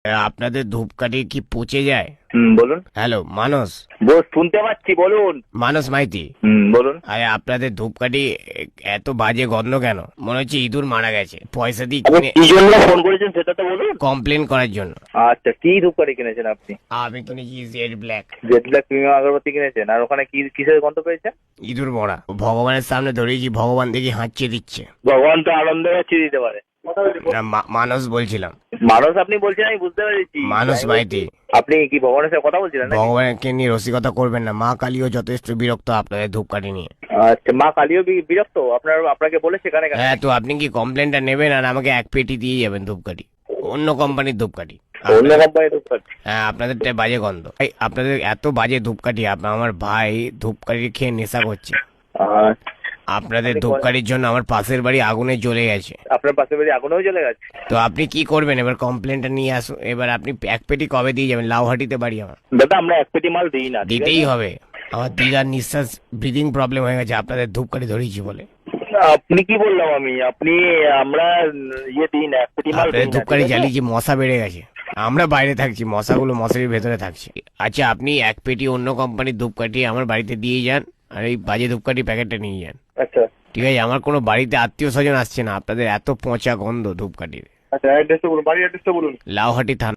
আপনাদের ধূপকাঠি কি পচে যায়? বলুন। হ্যালো মানস, শুনতে পাচ্ছি, বলুন। মানস মাইতি। বলুন। আরে আপনাদের ধূপকাঠি এত বাজে গন্ধ কেন? মনে হচ্ছে ইঁদুর মারা গেছে। পয়সা দিয়ে আপনি কিনে কি জন্য ফোন করেছেন সেটা তো বলুন। কমপ্লেন করার জন্য। আচ্ছা, কি ধূপকাঠি কিনেছেন আপনি? আমি কিনেছি jet black. Jet black premium আগরবাতি কিনেছেন, আর ওখানে কি কিসের গন্ধ পেয়েছেন? ইঁদুর মরা। ভগবানের সামনে ধরেছি, ভগবান দেখি হাঁচিয়ে দিচ্ছে। ভগবান তো আনন্দে চিয়ে দিতে পারে। না, মানস বলছিলাম। মানুষ আপনি বলছেন, আমি বুঝতে পেরেছি। মানস মাইতি। আপনি কি ভগবানের সাথে কথা বলছিলেন নাকি? ভগবানকে নিয়ে রসিকতা করবেন না, মা কালীও যথেষ্ট বিরক্ত আপনাদের ধূপকাঠি নিয়ে। আচ্ছা, মা কালীও বিরক্ত আপনাকে বলে সেখানে কেন? হ্যাঁ, তো আপনি কি কমপ্লেনটা নেবেন আর আমাকে এক পেটি দিয়ে যাবেন ধূপকাঠি, অন্য কোম্পানির ধূপকাঠি। অন্য কোম্পানির ধূপকাঠি? হ্যাঁ, আপনাদেরটা বাজে গন্ধ। আপনাদের এত বাজে ধূপকাঠি, আমার ভাই ধূপকাঠি খেয়ে নেশা করছে। আপনাদের ধূপকাঠির জন্য আমার পাশের বাড়ি আগুনে জ্বলে গেছে। আপনার পাশের বাড়ি আগুনেও চলে গেছে? তো আপনি কি করবেন এবার? কমপ্লেনটা নিয়ে আসুন। এবার আপনি এক পেটি কবে দিয়ে যাবেন? লাউহাটিতে বাড়ি আমার। দাদা, আমরা এক পেটি মাল দিই না। দিতেই হবে। আমার দিদার নিঃশ্বাস ব্রিদিং প্রবলেম হয়ে গেছে আপনাদের ধূপকাঠি ধরিয়েছি বলে। আপনি কি বললাম আমি? আমরা ইয়ে দিই না, এক পেটি মাল আপনাদের দিই না, ধূপকাঠি ঠিক আছে? জ্বালিয়েছি, মশা বেড়ে গেছে। আমরা বাইরে থাকছি, মশাগুলো মশারির ভেতরে থাকছে। আচ্ছা, আপনি এক পেটি অন্য কোম্পানির ধূপকাঠি আমার বাড়িতে দিয়ে যান, আর এই বাজে ধূপকাঠি প্যাকেটটা নিয়ে যান। আচ্ছা ঠিক আছে? আমার কোনো বাড়িতে আত্মীয় স্বজন আসছে না, আপনাদের এত পচা গন্ধ ধূপকাঠির। আচ্ছা, অ্যাড্রেসটা বলুন, বাড়ির অ্যাড্রেসটা বলুন। লাউহাটি থানা।